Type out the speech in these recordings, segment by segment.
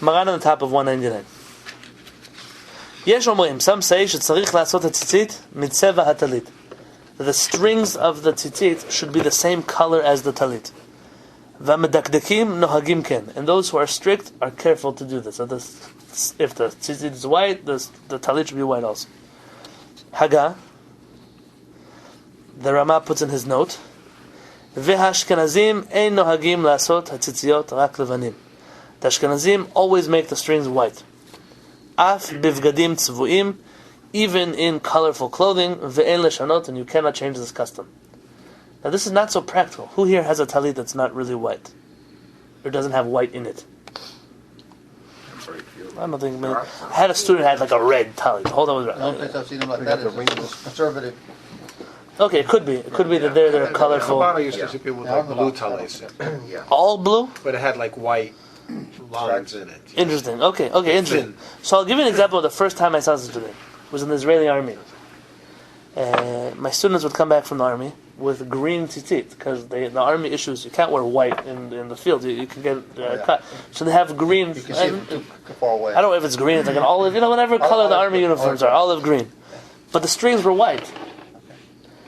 Maran on the top of 199. Yesh omrim, some say שצריך לעשות הציצית מצבע הטלית. The strings of the tzitzit should be the same color as the talit. והמדקדקים נוהגים כן. And those who are strict are careful to do this. So if the tzitzit is white, the talit should be white also. Haga, the Rama puts in his note, והאשכנזים אין נוהגים לעשות הציציות רק לבנים. The Ashkenazim always make the strings white. Af bivgadim tzvuim, even in colorful clothing, ve'en leshanot, and you cannot change this custom. Now this is not so practical. Who here has a talit that's not really white? Or doesn't have white in it? I don't think. I had a student who had like a red talit. Hold on. I don't think I've seen them like that. It's conservative. Okay, it could be. It could be that they're colorful. I used to see people with like blue talits. Yeah. All blue? But it had like white lines in it. Interesting. Okay, interesting. So I'll give you an example of the first time I saw this student. It was in the Israeli army. My students would come back from the army with green tzitzit, because the army issues, you can't wear white in the field. You can get cut. So they have green. You can see it too far away. I don't know if it's green. It's like an olive. Whatever color the army uniforms are, olive green. But the strings were white.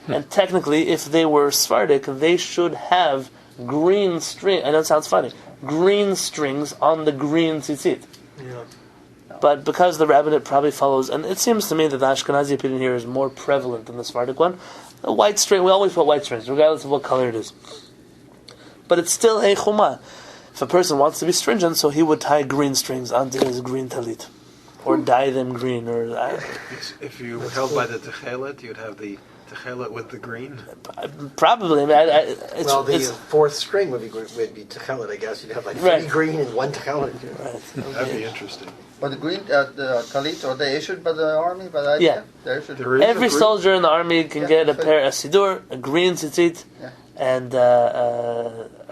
And technically, if they were Sephardic, they should have green string. I know it sounds funny. Green strings on the green tzitzit. Yeah. But because the rabbinate probably follows, and it seems to me that the Ashkenazi opinion here is more prevalent than the Sephardic one. A white string, we always put white strings, regardless of what color it is. But it's still a chumah. If a person wants to be stringent, so he would tie green strings onto his green talit, or dye them green, or. If you were held by the Kehillat, you'd have the Kehillat with the green. Probably. I mean, the fourth string would be Kehillat, I guess. You'd have like 3 green and 1 Kehillat. Right. Okay. That'd be interesting. But the green, the talit, are they issued by the army? By the Yeah. They're issued. Every soldier in the army can get a pair of sidur, a green tzitzit, and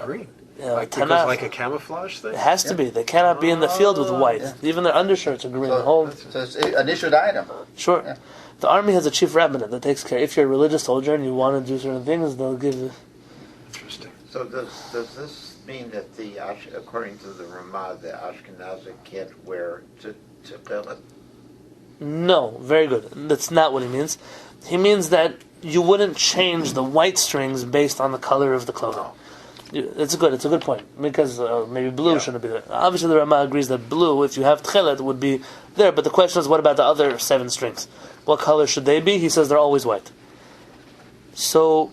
green. Because like a camouflage thing? It has to be. They cannot be in the field with white. Yeah. Even their undershirts are green. So it's an issued item. Sure. Yeah. The army has a chief rabbinate that takes care. If you're a religious soldier and you want to do certain things, they'll give you. Interesting. So does this mean that according to the Ramah, the Ashkenazi can't wear tefillin? No, very good. That's not what he means. He means that you wouldn't change the white strings based on the color of the clothing. It's a good point, because maybe blue shouldn't be there. Obviously, the Ramah agrees that blue, if you have tchelet, would be there. But the question is, what about the other 7 strings? What color should they be? He says they're always white. So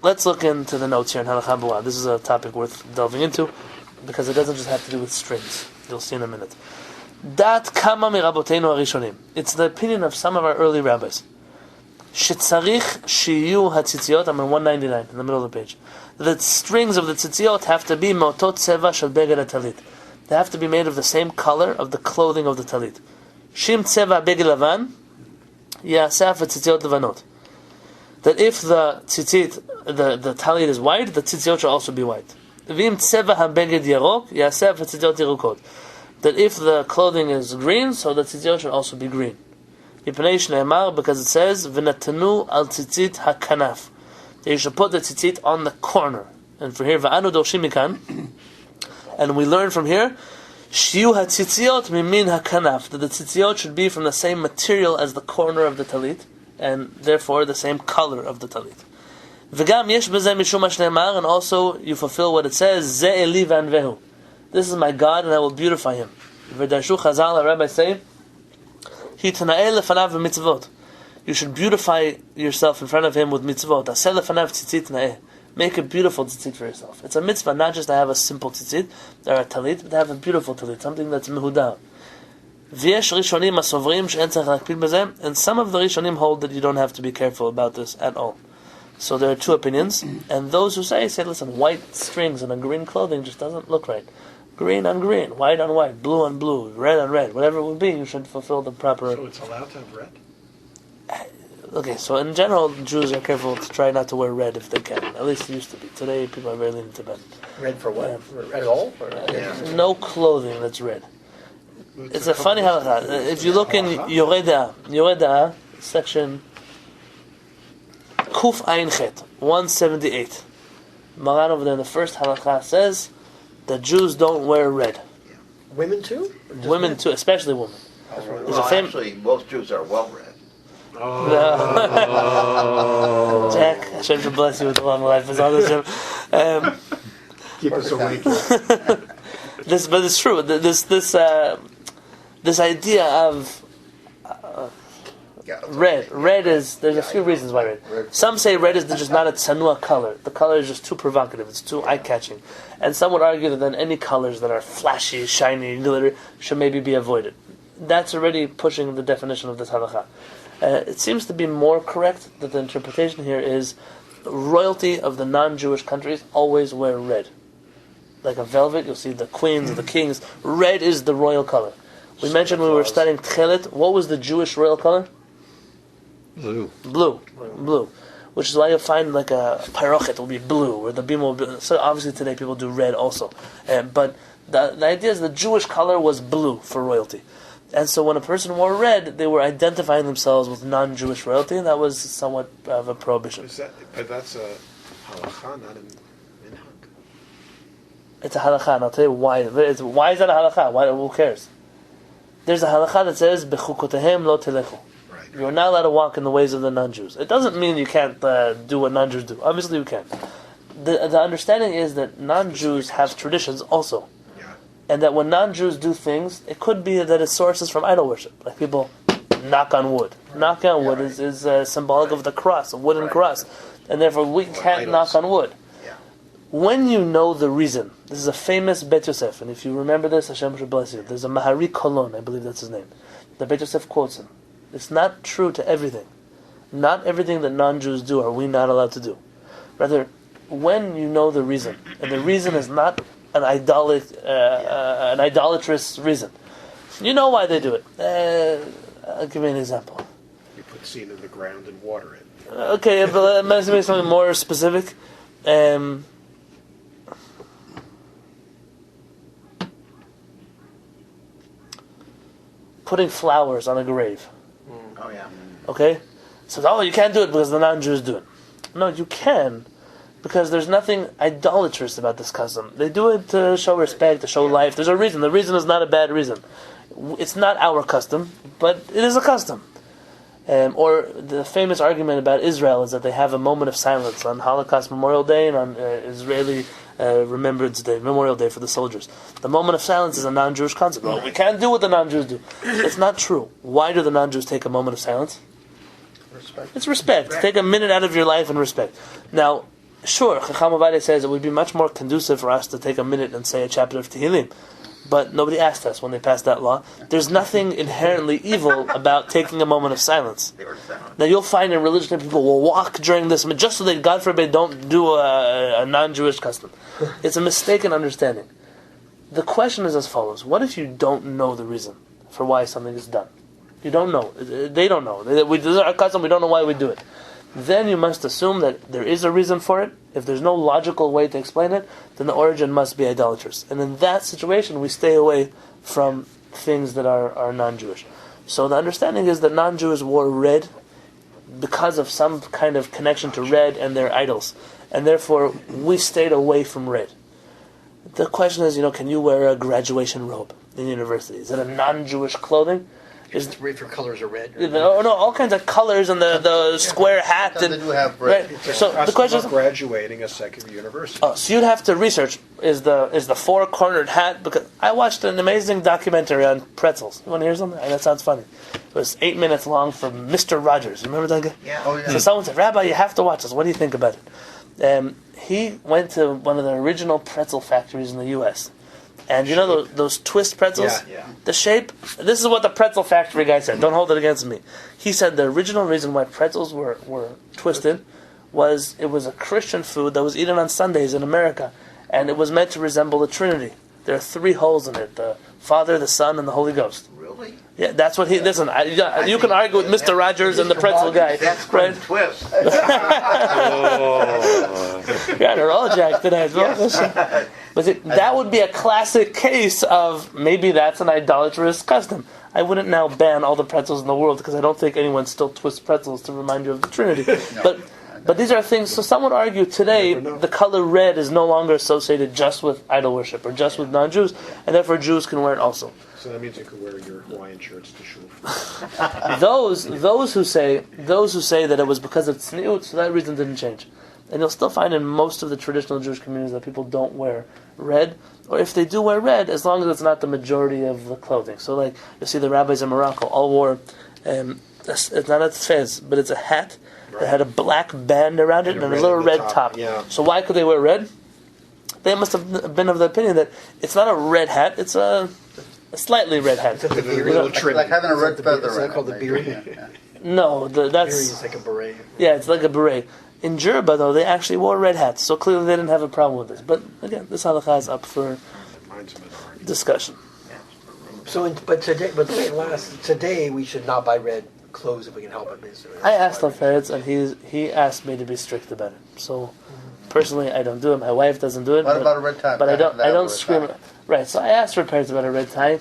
let's look into the notes here in Halakha Buah. This is a topic worth delving into, because it doesn't just have to do with strings. You'll see in a minute. Dat kama miraboteinu harishonim. It's the opinion of some of our early rabbis. Shetzarich shiyu hatzitziot. I'm in 199 in the middle of the page. The strings of the tzitziot have to be motot tseva shel beged talit. They have to be made of the same color of the clothing of the talit. Shim tseva beged lavan yaseh tzitziot levanot. That if the tzitzit, the talit is white, the tzitziot should also be white. Vim tseva habeged yarok yaseh tzitziot yerukot. That if the clothing is green, so the tzitzit should also be green. Because it says, "V'natanu al tzitzit hakanaf." You should put the tzitzit on the corner. And for here, v'anu doshim mikan, and we learn from here, shiu hatzitziot mimin hakanaf, that the tzitziot should be from the same material as the corner of the talit, and therefore the same color of the talit. V'gam yesh b'zeh mishum hashneimar, and also you fulfill what it says, ze eli v'anvehu. This is my God, and I will beautify him. V'darshu chazal, the rabbi say, Hi tana'eh lefanav v'mitzvot. You should beautify yourself in front of him with mitzvot. Aseh lefanav tzitzit na'eh. Make a beautiful tzitzit for yourself. It's a mitzvah not just to have a simple tzitzit, there are talit, but to have a beautiful talit, something that's mehudah. V'yesh rishonim asovrim she'en tzarich lakpid b'zeh, and some of the rishonim hold that you don't have to be careful about this at all. So there are 2 opinions, and those who say, listen, white strings on a green clothing just doesn't look right. Green on green, white on white, blue on blue, red on red, whatever it would be, you should fulfill the proper... So it's allowed to have red? Okay, so in general, Jews are careful to try not to wear red if they can. At least it used to be. Today, people are very lenient to red. Red for what? Red at all? No clothing that's red. It's a funny halakha. If you look in Yoreh, section Kuf Ayin Chet, 178, Maran over there in the first halakha says that Jews don't wear red. Women too? Or just Women men? too, especially women. There's a Actually, most Jews are well-read. No. Jack, Hashem should bless you with a long life. Keep us awake. But it's true. This idea of red is. There's a few reasons why red. Some say red is just not a tsanua color. The color is just too provocative. It's too eye-catching. And some would argue that then any colors that are flashy, shiny, glitter should maybe be avoided. That's already pushing the definition of this halakha. It seems to be more correct that the interpretation here is royalty of the non-Jewish countries always wear red. Like a velvet, you'll see the queens, the kings. Red is the royal color. We mentioned when we were studying Kehillat, what was the Jewish royal color? Blue. Which is why you'll find like a parochet will be blue, or the bima will be. So obviously today people do red also. But the idea is the Jewish color was blue for royalty. And so when a person wore red, they were identifying themselves with non-Jewish royalty, and that was somewhat of a prohibition. But that's a halakha, not a minhag. It's a halakha, and I'll tell you why. Why is that a halakha? Why? Who cares? There's a halakha that says, "Bechukotehem lo telechu." Right. You're not allowed to walk in the ways of the non-Jews. It doesn't mean you can't do what non-Jews do. Obviously you can. The understanding is that non-Jews have traditions also. And that when non-Jews do things, it could be that it sources from idol worship. Like people knock on wood. Knocking on wood is symbolic of the cross, a wooden cross. And therefore we can't knock on wood. Yeah. When you know the reason, this is a famous Bet Yosef, and if you remember this, Hashem should bless you. There's a Mahari Kolon, I believe that's his name. The Bet Yosef quotes him. It's not true to everything. Not everything that non-Jews do are we not allowed to do. Rather, when you know the reason, and the reason is not an idolatrous reason. You know why they do it. I'll give you an example. You put seed in the ground and water it. Okay, but let's make something more specific. Putting flowers on a grave. Oh, yeah. Okay? So, you can't do it because the non-Jews do it. No, you can, because there's nothing idolatrous about this custom. They do it to show respect, to show life. There's a reason. The reason is not a bad reason. It's not our custom, but it is a custom. Or the famous argument about Israel is that they have a moment of silence on Holocaust Memorial Day and on Israeli Remembrance Day, Memorial Day for the soldiers. The moment of silence is a non-Jewish concept. Well, we can't do what the non-Jews do. It's not true. Why do the non-Jews take a moment of silence? Respect. It's respect. Take a minute out of your life and respect. Now, sure, Chacham Avadeh says it would be much more conducive for us to take a minute and say a chapter of Tehillim. But nobody asked us when they passed that law. There's nothing inherently evil about taking a moment of silence. Now you'll find in religion that people will walk during this, just so they, God forbid, don't do a non-Jewish custom. It's a mistaken understanding. The question is as follows. What if you don't know the reason for why something is done? You don't know. They don't know. This is our custom, we don't know why we do it. Then you must assume that there is a reason for it. If there's no logical way to explain it, then the origin must be idolatrous. And in that situation, we stay away from things that are non-Jewish. So the understanding is that non-Jews wore red because of some kind of connection to red and their idols. And therefore, we stayed away from red. The question is, can you wear a graduation robe in university? Is it a non-Jewish clothing? Is the different colors are red? No, all kinds of colors and the square hat. They do have red. Right. So the question is, graduating a second university. Oh, so you'd have to research: is the four-cornered hat? Because I watched an amazing documentary on pretzels. You want to hear something? That sounds funny. It was 8 minutes long from Mr. Rogers. You remember that guy? Yeah. Oh, yeah. So someone said, "Rabbi, you have to watch this. What do you think about it?" He went to one of the original pretzel factories in the U.S. And you know those twist pretzels? Yeah. The shape? This is what the pretzel factory guy said. Don't hold it against me. He said the original reason why pretzels were twisted was it was a Christian food that was eaten on Sundays in America. And it was meant to resemble the Trinity. There are 3 holes in it. The Father, the Son, and the Holy Ghost. Really? Yeah, that's what he... Listen, you can argue with Mr. Rogers and the pretzel guy. That's right? twist. Yeah, they're all jacked tonight. But see, that would be a classic case of maybe that's an idolatrous custom. I wouldn't now ban all the pretzels in the world because I don't think anyone still twists pretzels to remind you of the Trinity. No. But But these are things, so some would argue today the color red is no longer associated just with idol worship or just with non-Jews, and therefore Jews can wear it also. So that means you could wear your Hawaiian shirts to shul. Those who say that it was because of tzniut, so that reason didn't change. And you'll still find in most of the traditional Jewish communities that people don't wear red, or if they do wear red, as long as it's not the majority of the clothing. So like, you see the rabbis in Morocco all wore, it's not a tfez, but it's a hat that had a black band around it and a little red top. Yeah. So why could they wear red? They must have been of the opinion that it's not a red hat, it's a slightly red hat. It's a beard. Like having a red feather. Is that called the beard? No, Beard that's... is like a beret. Yeah, it's like a beret. In Jerba, though, they actually wore red hats, so clearly they didn't have a problem with this. But again, this halakha is up for discussion. Today we should not buy red clothes if we can help it. Basically, I asked Al-Faretz, and he asked me to be strict about it. So personally, I don't do it. My wife doesn't do it. What about a red tie? But I don't scream. Right. So I asked Faretz about a red tie.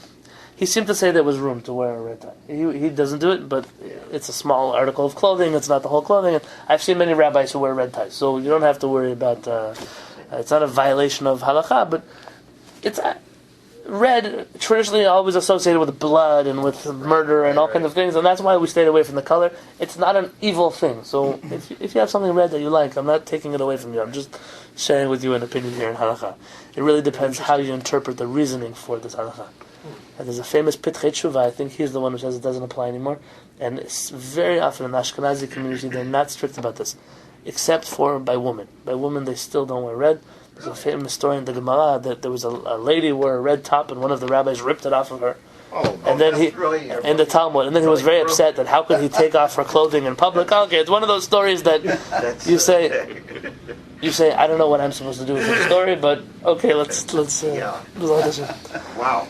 He seemed to say there was room to wear a red tie. He doesn't do it, but it's a small article of clothing. It's not the whole clothing. And I've seen many rabbis who wear red ties, so you don't have to worry about. It's not a violation of halakha, but it's red traditionally always associated with blood and with murder and all kinds of things, and that's why we stayed away from the color. It's not an evil thing. So if you have something red that you like, I'm not taking it away from you. I'm just sharing with you an opinion here in halakha. It really depends how you interpret the reasoning for this halakha. And there's a famous Pitchei Tshuva, I think he's the one who says it doesn't apply anymore. And it's very often in the Ashkenazi community, they're not strict about this, except for by women. By women, they still don't wear red. There's a famous story in the Gemara that there was a lady who wore a red top, and one of the rabbis ripped it off of her. And then in the Talmud, and then he was very upset that how could he take off her clothing in public? Okay, it's one of those stories that you say, I don't know what I'm supposed to do with this story, but okay, let's Wow.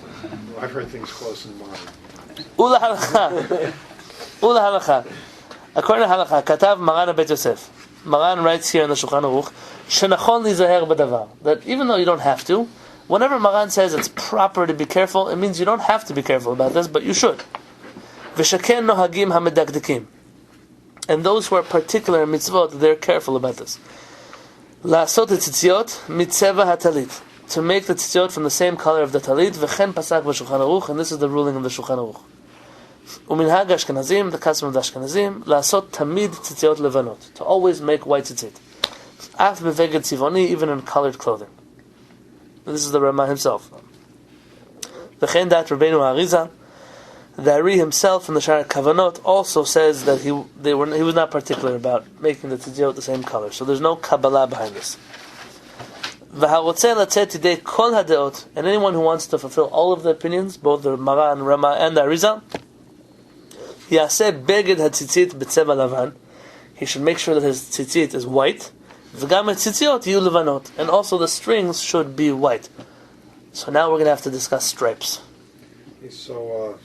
I've heard things close in mind. Ula halakha. According to halakha, Katav Maran Bet Yosef. Maran writes here in the Shulchan Aruch, Shenachon lizaher b'davar. That even though you don't have to, whenever Maran says it's proper to be careful, it means you don't have to be careful about this, but you should. V'shaken nohagim hamedakdekim. And those who are particular in mitzvot, they're careful about this. La'asot tzitziot mitzeva hatalit. To make the tzitziot from the same color of the talit, v'chen pasak v'shulchan aruch, and this is the ruling of the Shulchan Aruch. Uminhag Ashkenazim, the custom of the Ashkenazim, la'asot tamid tzitziot levanot, to always make white tzitzit. Af beveged tzivoni, even in colored clothing. And this is the Rama himself. V'chen dat Rabbeinu Arizal, the Ari himself in the Shaar Kavanot also says that he was not particular about making the tzitziot the same color. So there's no Kabbalah behind this. And anyone who wants to fulfill all of the opinions, both the Maran, Rama, and the Arizal, he should make sure that his tzitzit is white, and also the strings should be white. So now we're going to have to discuss stripes. So,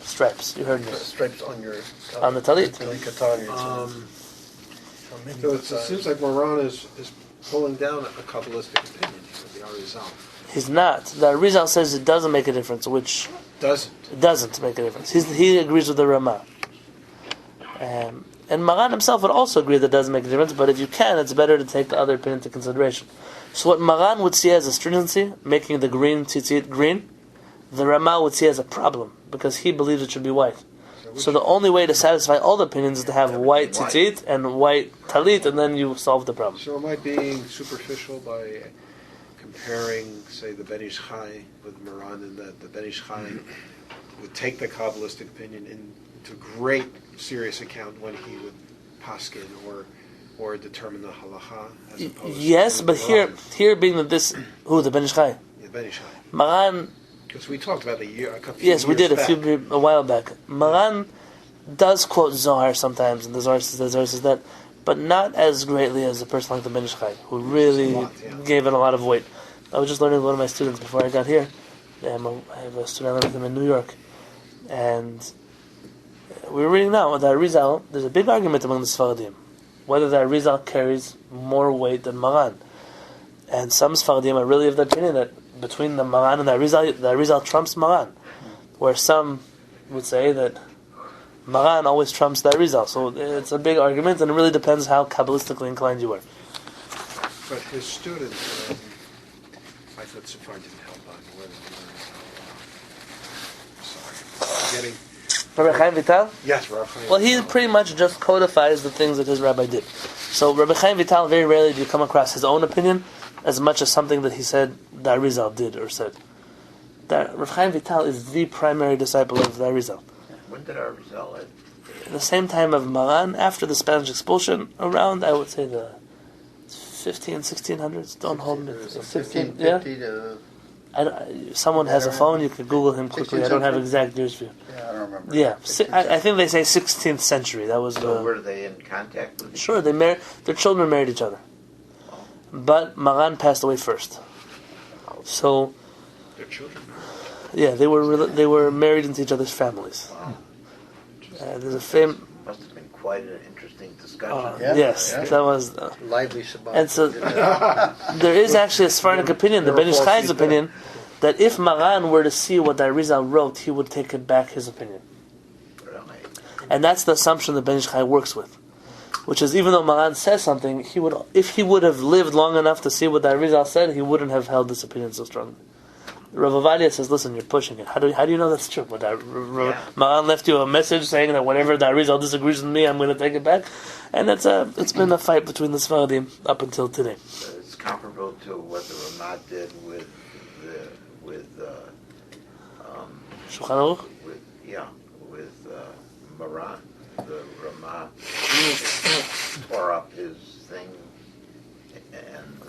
Stripes. You heard me. Stripes on On the talit. so it seems like Moran is pulling down a Kabbalistic opinion of the Arizal. He's not. The Arizal says it doesn't make a difference, which Doesn't. it doesn't make a difference. He agrees with the Rama. And Maran himself would also agree that it doesn't make a difference, but if you can, it's better to take the other opinion into consideration. So what Maran would see as a stringency, making the green tzitzit green, the Rama would see as a problem, because he believes it should be white. So the only way to satisfy all the opinions is to have white tzitzit and white talit, and then you solve the problem. So am I being superficial by comparing, say, the Ben Ish Chai with Moran, and that the Ben Ish Chai would take the Kabbalistic opinion into great serious account when he would paskin or determine the halacha, as opposed yes, to but Moran. here being that this the Ben Ish Chai, Yeah, Ben Ish Chai. Maran. Because we talked about a couple Yes, we did back. a while back. Maran does quote Zohar sometimes, and the Zohar says that, but not as greatly as a person like the Ben Ish Chai, who really gave it a lot of weight. I was just learning with one of my students before I got here. I have a student I learned with him in New York, and we were reading now the Arizal. There's a big argument among the Sfaradim whether the Arizal carries more weight than Maran, and some Sfaradim are really of the opinion that between the Maran and the Arizal trumps Maran, where some would say that Maran always trumps the Arizal. So it's a big argument, and it really depends how Kabbalistically inclined you are. But his student, I thought Safar didn't help on whether sorry. Getting Rabbi Chaim Vital? yes, Rabbi. Well, he pretty much just codifies the things that his rabbi did. So Rabbi Chaim Vital, very rarely do you come across his own opinion as much as something that he said the Arizal did or said. Rabbi Chaim Vital is the primary disciple of the Arizal. When did Arizal live? At the same time of Maran, after the Spanish expulsion, around, I would say, the 1600s. Don't hold me. 1550 to... Someone has a phone, you could Google him quickly. I don't have exact years for you. Yeah, I don't remember. Yeah, I think they say 16th century. That was. So were they in contact with each Sure, their children married each other, but Maran passed away first. So, Their children. yeah, they were married into each other's families. Wow. There's a famous. Must have been quite an interesting discussion. Yes, yeah. that was. Lively Shabbat. And so, there is actually a Sephardic opinion, the Ben Ish Chai's opinion, that if Maran were to see what the Arizal wrote, he would take it back his opinion. Really? And that's the assumption that Ben Ish Chai works with. Which is, even though Maran says something, if he would have lived long enough to see what the Arizal said, he wouldn't have held this opinion so strongly. Rav Avadia says, listen, you're pushing it. How do you know that's true? Maran left you a message saying that whenever the Arizal disagrees with me, I'm going to take it back. And it's been a fight between the Sfaradim up until today. So it's comparable to what the Ramah did with Shulchan Aruch? with Maran. The Ramah tore up his thing, and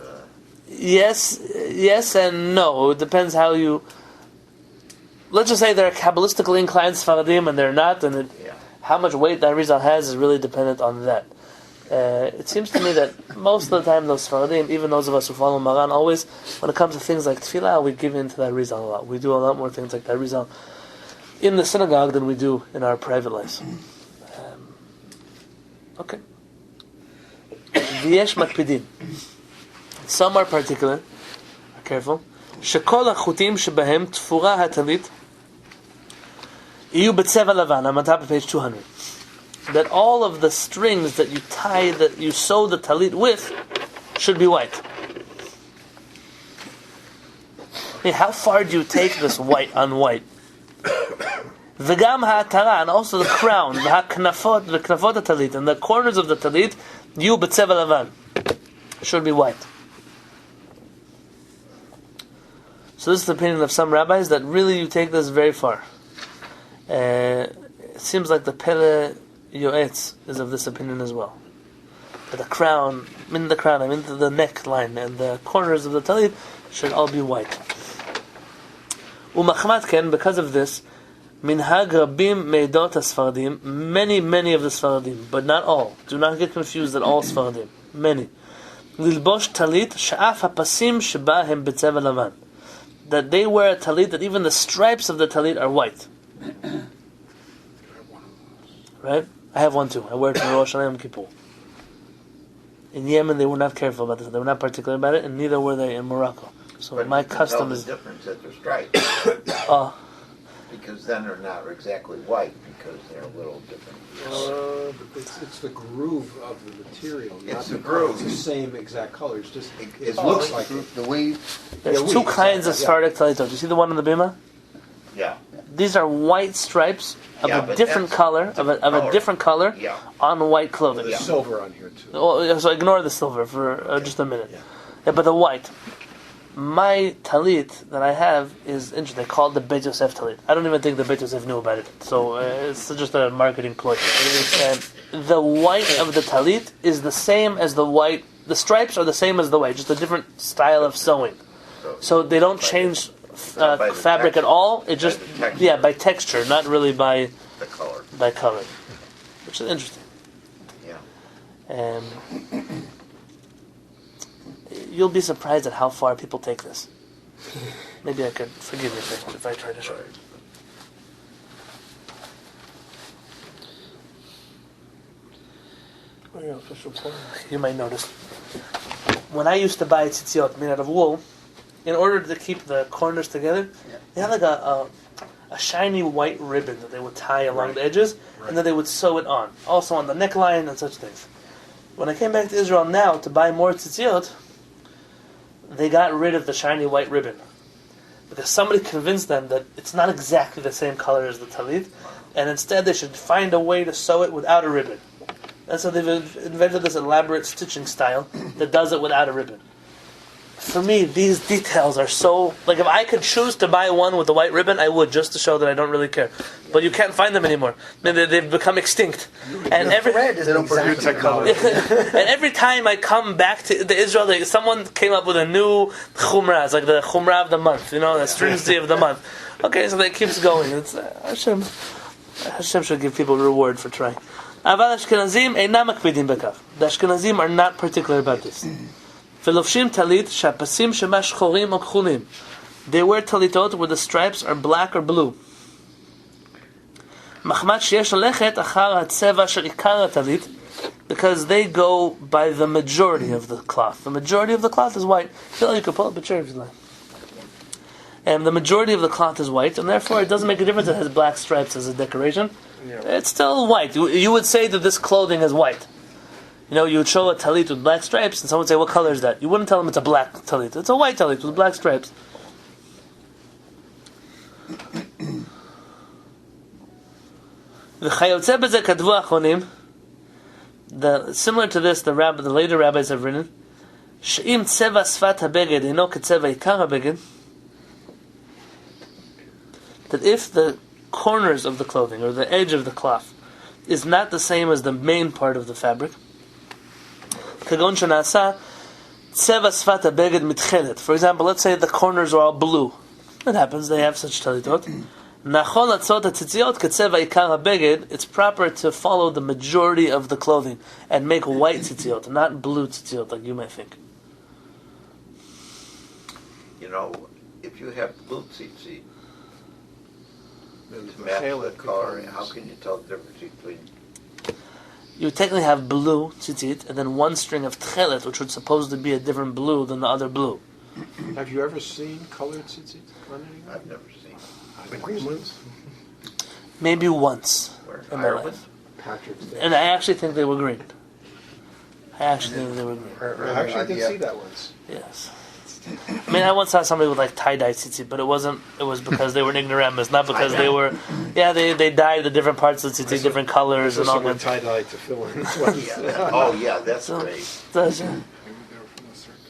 Yes and no. It depends how you... Let's just say they're Kabbalistically inclined Sfaradim and they're not, and how much weight the Arizal has is really dependent on that. It seems to me that most of the time those Sfaradim, even those of us who follow Maran, always, when it comes to things like Tefillah, we give in to the Arizal a lot. We do a lot more things like the Arizal in the synagogue than we do in our private lives. Okay. V'yesh makpidin. Some are particular. Careful. Shekol hachutim shebahem tfura hatalit iyu b'tzeva lavan. I'm on top of page 200. That all of the strings that you tie, that you sew the talit with, should be white. Hey, how far do you take this white on white? V'gam ha'atara, and also the crown, the knafot talit, and the corners of the talit, iyu b'tzeva lavan, should be white. So this is the opinion of some rabbis that really you take this very far. It seems like the Pele Yoetz is of this opinion as well. That the crown, I mean the neckline and the corners of the talit should all be white. Umachmat ken, because of this, minhag rabim meidot ha-Sfaradim, many of the Sfaradim, but not all. Do not get confused that all Sfaradim. Many. Lilbosh talit sha'af ha-pasim sheba hem b'tzeva lavan. That they wear a talit, that even the stripes of the talit are white. Right? I have one too. I wear it for Rosh Hashanah Yom Kippur. In Yemen, they were not careful about this. They were not particular about it, and neither were they in Morocco. So but my you can custom tell is... the difference that they're striped. Because then they're not exactly white, because they're a little different. But it's the groove of the material. It's not the groove. It's the same exact color. It's just It looks like it. The weave. There's two kinds of Sephardic talitot. Do you see the one on the bima? Yeah. These are white stripes of Yeah, a but different that's color, of a different color, Yeah. on white clothing. There's silver on here too. Well, so ignore the silver for just a minute. Yeah, but the white. My talit that I have is interesting. They call it the Beit Yosef talit. I don't even think the Beit Yosef knew about it. So it's just a marketing ploy. The white of the talit is the same as the white. The stripes are the same as the white, just a different style of sewing. So they don't change fabric at all. It just by texture, not really by The color. by color, which is interesting. Yeah. You'll be surprised at how far people take this. Maybe I could forgive you if I try to show you. You might notice. When I used to buy tzitziot made out of wool, in order to keep the corners together, they have like a a shiny white ribbon that they would tie along the edges, and then they would sew it on, also on the neckline and such things. When I came back to Israel now to buy more tzitziot, they got rid of the shiny white ribbon because somebody convinced them that it's not exactly the same color as the talit, and instead they should find a way to sew it without a ribbon. And so they've invented this elaborate stitching style that does it without a ribbon. For me, these details are so... Like, if I could choose to buy one with a white ribbon, I would, just to show that I don't really care. But you can't find them anymore. I mean, they've become extinct. And every and every time I come back to Israel, someone came up with a new chumrah. It's like the chumrah of the month, the stringency of the month. Okay, so that keeps going. It's Hashem should give people a reward for trying. Aval Ashkenazim einam makpidim bekach. The Ashkenazim are not particular about this. Velofshim talit shapasim shema shchorim or kchulim. They wear talitot where the stripes are black or blue. Machmat sheyesh lechet achar hatzeva shel ikar talit, because they go by the majority of the cloth. The majority of the cloth is white. You can pull up a chair if you like. And the majority of the cloth is white, and therefore it doesn't make a difference if it has black stripes as a decoration. Yeah. It's still white. You would say that this clothing is white. You would show a talit with black stripes, and someone would say, "What color is that?" You wouldn't tell them it's a black talit. It's a white talit with black stripes. Similar to this, the later rabbis have written, "She'im tzeva sfat habeged ino ketzeva ikar habeged," that if the corners of the clothing or the edge of the cloth is not the same as the main part of the fabric, for example, let's say the corners are all blue. It happens, they have such talitot. It's proper to follow the majority of the clothing and make white tzitziot, not blue tzitziot like you might think. If you have blue tzitzit to match the color, how can you tell the difference between... You technically have blue tzitzit and then one string of tchelet, which would supposedly be a different blue than the other blue. Have you ever seen colored tzitzit? I've never seen. The green ones? Maybe once in my life. And I actually think they were green. I actually think they were green. I actually did see that once. Yes. I mean, I once saw somebody with like tie-dye tzitzit, but it was because they were ignoramus, not because they were... Yeah, they dyed the different parts of the tzitzit, different colors and all that. Tie-dye to fill in. Oh yeah, that's great.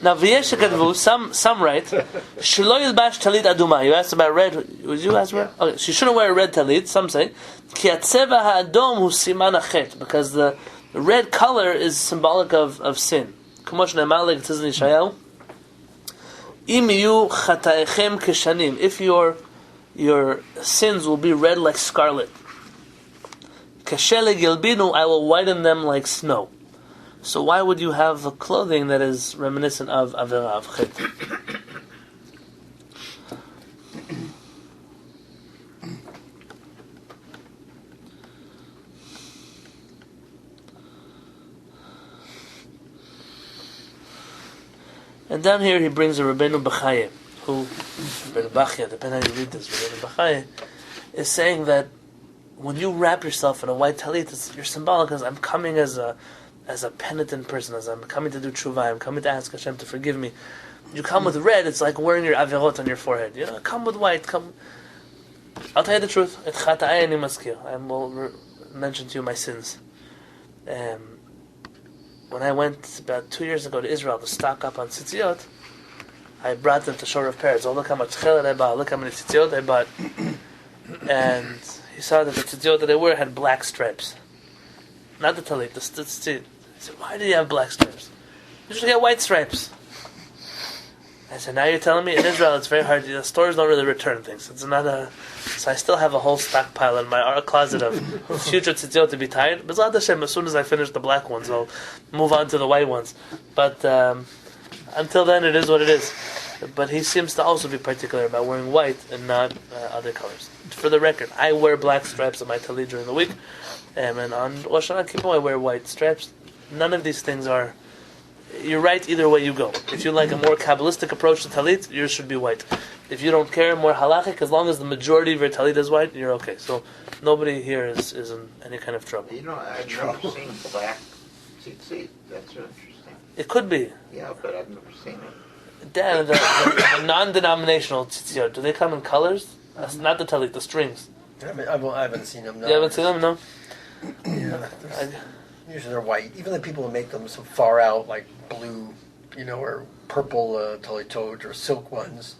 Now, some write, Shelo yilbash talit aduma. You asked about red. Was you asked red? Okay, she shouldn't wear a red talit. Some say, Ki hatzeva ha'adom hu siman hachet, because the red color is symbolic of sin. K'mo shne'emar le'gtziz Yeshayahu, Im yu chataechem keshanim. If your sins will be red like scarlet, kashe legilbinu, I will whiten them like snow. So why would you have a clothing that is reminiscent of Avera of Chet? And down here he brings a Rabbeinu B'chaye, who, Rabbeinu B'chaye, depending how you read this, Rabbeinu B'chaye, is saying that when you wrap yourself in a white talit, you're symbolic as I'm coming as a penitent person, as I'm coming to do tshuva, I'm coming to ask Hashem to forgive me. You come with red, it's like wearing your averot on your forehead. Come with white, come. I'll tell you the truth. Et chata'ai ani maskir. I will mention to you my sins. When I went about 2 years ago to Israel to stock up on tzitziot, I brought them to Shaar of Peretz. Oh, look how much Kehillat I bought, look how many tzitziot I bought. And he saw that the tzitziot that I wear had black stripes. Not the talit, the tzitziot. I said, why do you have black stripes? You should get white stripes. I said, now you're telling me in Israel it's very hard. The stores don't really return things. It's not a... So I still have a whole stockpile in my closet of future tzitziot to be tied. B'ezrat Hashem, as soon as I finish the black ones, I'll move on to the white ones. But until then, it is what it is. But he seems to also be particular about wearing white and not other colors. For the record, I wear black stripes on my talit during the week. And on Rosh Hashanah Kippur, I wear white stripes. None of these things are you're right either way you go. If you like a more Kabbalistic approach to talit, yours should be white. If you don't care, more halachic, as long as the majority of your talit is white, you're okay. So nobody here is in any kind of trouble. You know, I've never seen black tzitzit. That's interesting. It could be. Yeah, but I've never seen it. Dan, the non-denominational tzitzit, do they come in colors? That's not the talit, the strings. I haven't seen them. No. You haven't seen them, no? Yeah, usually they're white. Even the people who make them so far out, like blue, or purple talitot or silk ones.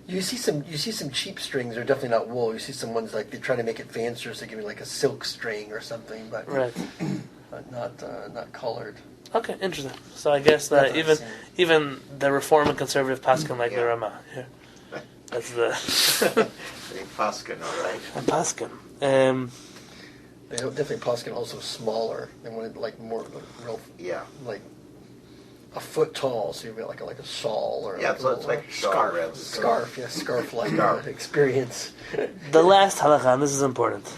You see some cheap strings. They're definitely not wool. You see some ones like they try to make it fancier, so they give you like a silk string or something, but not colored. Okay, interesting. So I guess that even the Reform and Conservative Paskin like the Rama. Yeah. That's the Paskin, all right. Paskin. They definitely Paskin also smaller. They wanted like more real, like a foot tall. So you've got like a shawl or so it's like a scarf. Scarf-like experience. The last halakha, and this is important.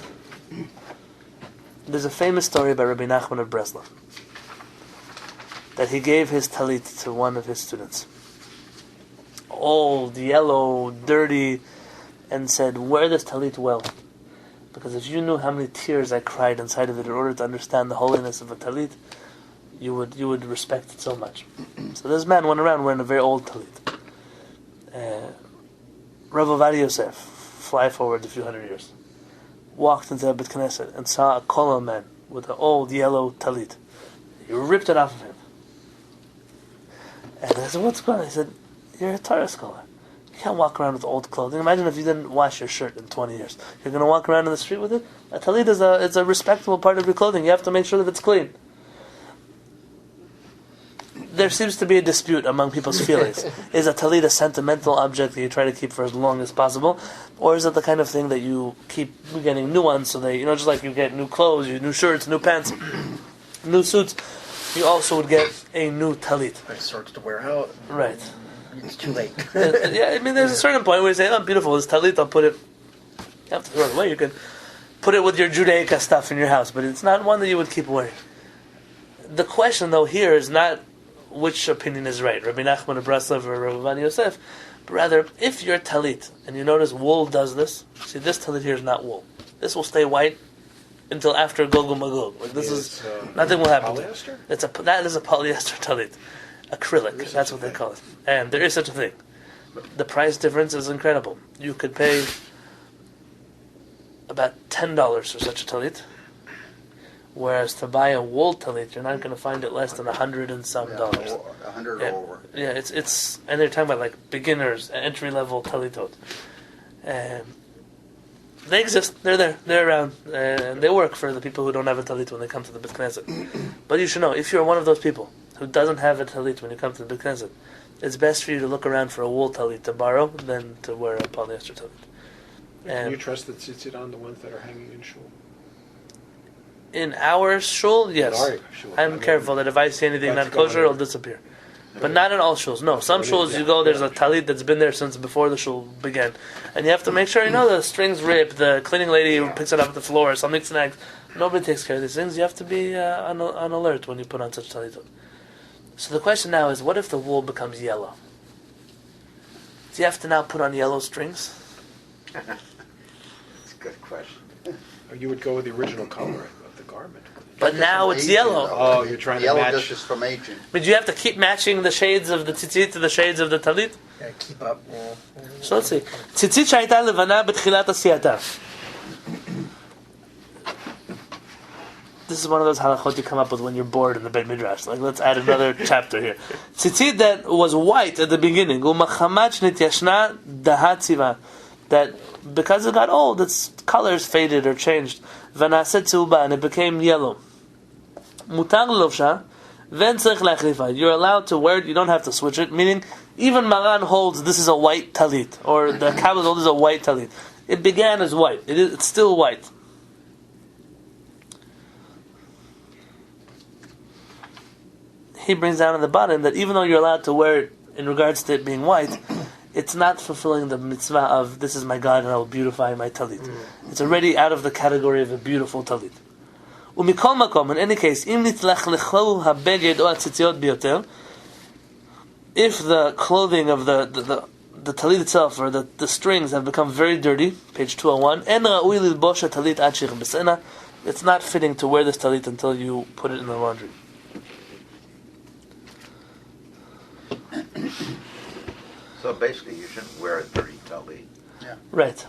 There's a famous story by Rabbi Nachman of Breslov that he gave his talit to one of his students. Old, yellow, dirty, and said, wear this talit well. Because if you knew how many tears I cried inside of it in order to understand the holiness of a talit, you would respect it so much. So this man went around wearing a very old talit. Rav Ovadia Yosef, fly forward a few hundred years, walked into a Bet Knesset and saw a Kollel man with an old yellow talit. He ripped it off of him. And I said, what's going on? He said, you're a Torah scholar. You can't walk around with old clothing. Imagine if you didn't wash your shirt in 20 years. You're going to walk around in the street with it? A talit is a respectable part of your clothing. You have to make sure that it's clean. There seems to be a dispute among people's feelings. Is a talit a sentimental object that you try to keep for as long as possible? Or is it the kind of thing that you keep getting new ones so they, just like you get new clothes, new shirts, new pants, new suits, you also would get a new talit. It starts to wear out. Right. It's too late. There's a certain point where you say, beautiful, this talit, I'll put it, you have to throw it away, you can put it with your Judaica stuff in your house, but it's not one that you would keep wearing. The question, though, here is not which opinion is right, Rabbi Nachman of Breslov or Rabbi Ovadia Yosef, but rather, if you're talit, and you notice wool does this, see, this talit here is not wool. This will stay white until after Gog Magog. Like this is nothing will happen. Polyester? That is a polyester talit, acrylic. That's what they call it. And there is such a thing. The price difference is incredible. You could pay about $10 for such a talit, whereas to buy a wool talit, you're not going to find it less than $100 and some dollars. $100 over. Yeah, it's and they're talking about like beginners, entry level talitot. They exist. They're there. They're around, and they work for the people who don't have a talit when they come to the Bet Knesset. But you should know, if you're one of those people who doesn't have a talit when you come to the Bet Knesset, it's best for you to look around for a wool talit to borrow than to wear a polyester talit. Can you trust the tzitzit on the ones that are hanging in shul? In our shul, yes. I'm careful that if I see anything not kosher, it'll disappear. But not in all shuls. No, some shuls you go, there's a talit that's been there since before the shul began. And you have to make sure, the strings rip, the cleaning lady picks it up at the floor, something snags. Nobody takes care of these things. You have to be on alert when you put on such talit. So the question now is, what if the wool becomes yellow? Do you have to now put on yellow strings? That's a good question. Or you would go with the original color of the garment. But now it's yellow. Oh, you're trying to match. Yellow just is from aging. But do you have to keep matching the shades of the tzitzit to the shades of the talit? Yeah, keep up. So let's see. Tzitzit שהייתה לבנה בתחילת עשייתה. This is one of those halachot you come up with when you're bored in the Beit Midrash. Like, let's add another chapter here. Tzitzit that was white at the beginning. U'machamat shnityashna dahat tziva. That because it got old, its colors faded or changed. V'naset tzilba, and it became yellow. Mutar lovsha, v'en tzarich lachlifa. You're allowed to wear it, you don't have to switch it. Meaning, even Maran holds this is a white talit, or the Kabbalah holds this is a white talit. It began as white. It's still white. He brings down at the bottom that even though you're allowed to wear it in regards to it being white, it's not fulfilling the mitzvah of this is my God and I will beautify my talit. It's already out of the category of a beautiful talit. Umikol makom, in any case, im nitzlach lecho habeged o atzitziot biyoter, if the clothing of the talit itself or the strings have become very dirty, page 201, it's not fitting to wear this talit until you put it in the laundry. So basically, you shouldn't wear a dirty talit. Right.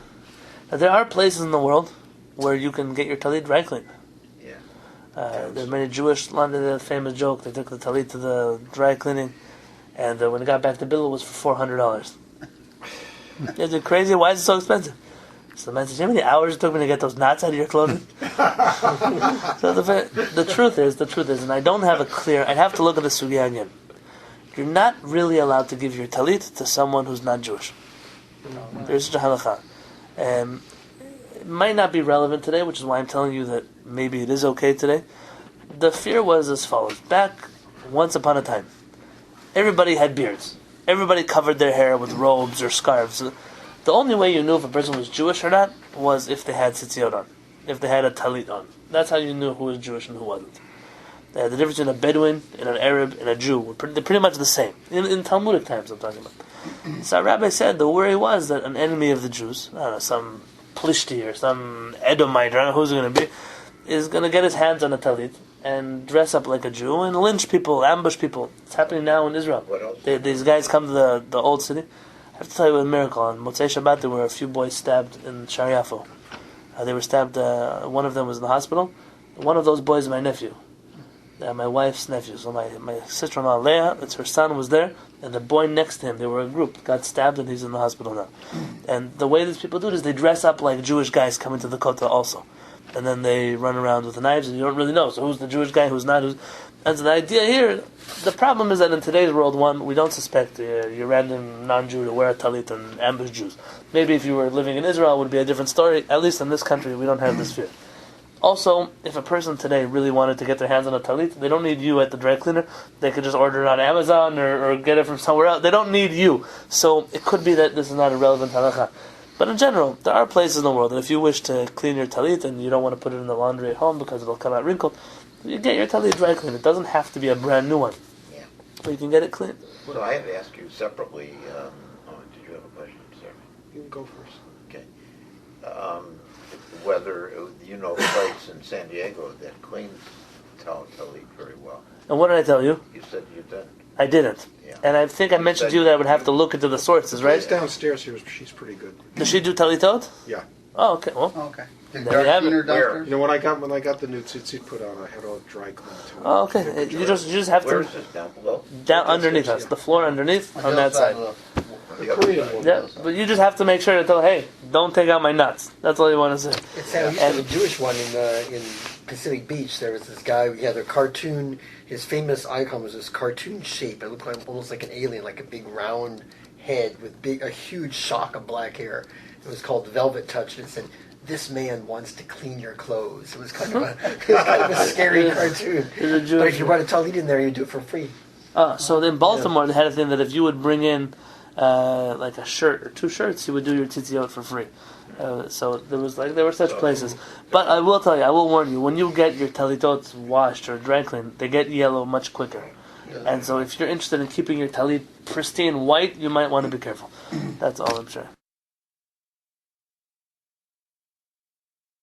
Now, there are places in the world where you can get your talit dry cleaned. Yeah. There are many Jewish, London, the famous joke, they took the talit to the dry cleaning, and when it got back, the bill was for $400. Is it crazy? Why is it so expensive? So the man says, you know how many hours it took me to get those knots out of your clothing? So the truth is, and I don't have a clear, I'd have to look at the sugya again. You're not really allowed to give your talit to someone who's not Jewish. There's such a halakha. It might not be relevant today, which is why I'm telling you that maybe it is okay today. The fear was as follows. Back, once upon a time, everybody had beards. Everybody covered their hair with robes or scarves. The only way you knew if a person was Jewish or not was if they had tzitziot on, if they had a talit on. That's how you knew who was Jewish and who wasn't. The difference in a Bedouin and an Arab and a Jew, they're pretty much the same. In Talmudic times, I'm talking about. So Rabbi said the worry was that an enemy of the Jews, I don't know, some Plishti or some Edomite, I don't know who's it going to be, is going to get his hands on a talit and dress up like a Jew and lynch people, ambush people. It's happening now in Israel. What else? These guys come to the old city. I have to tell you a miracle. On Motzei Shabbat, there were a few boys stabbed in Shaar Yafo. They were stabbed. One of them was in the hospital. One of those boys is my nephew, my wife's nephew. So my sister-in-law Leah, that's her son, was there, and the boy next to him. They were a group. Got stabbed, and he's in the hospital now. And the way these people do it is they dress up like Jewish guys coming to the Kota also. And then they run around with the knives, and you don't really know. So who's the Jewish guy, who's not? And so the idea here, the problem is that in today's world, one, we don't suspect your random non-Jew to wear a talit and ambush Jews. Maybe if you were living in Israel, it would be a different story. At least in this country, we don't have this fear. Also, if a person today really wanted to get their hands on a talit, they don't need you at the dry cleaner. They could just order it on Amazon or get it from somewhere else. They don't need you. So it could be that this is not a relevant halakha. But in general, there are places in the world that if you wish to clean your talit and you don't want to put it in the laundry at home because it'll come out wrinkled, you get your talit dry cleaned. It doesn't have to be a brand new one. Yeah. But you can get it cleaned. So I have to ask you separately. Did you have a question, sir? You can go first. Okay. Whether you know place in San Diego that cleans talit very well. And what did I tell you? You said you didn't. I didn't. Yeah. And I think I mentioned to you that I would have to look into the sources, right? She's downstairs here. She's pretty good. Does she do talitot? Yeah. Oh, okay. Well, Okay. There you have it. You know, when I got the new tzitzit put on, I had all dry cleaned too. oh, okay. You just have Where to is this down below? down underneath us, the floor underneath on that side. The Korean one. Yeah, but you just have to make sure to tell, hey, don't take out my nuts. That's all you want to say. It's how we have a Jewish one in Pacific Beach. There was this guy. He had a cartoon. His famous icon was this cartoon shape. It looked like almost like an alien, like a big round head with a huge shock of black hair. It was called Velvet Touch, and it said, "This man wants to clean your clothes." It was kind of a scary cartoon. But if you brought a talit in there, you'd do it for free. So in Baltimore, they had a thing that if you would bring in like a shirt or two shirts, you would do your tzitziot for free. So there were such places. But I will tell you, I will warn you, when you get your talitot washed or dry cleaned, they get yellow much quicker. And so if you're interested in keeping your talit pristine white, you might want to be careful. That's all I'm sure.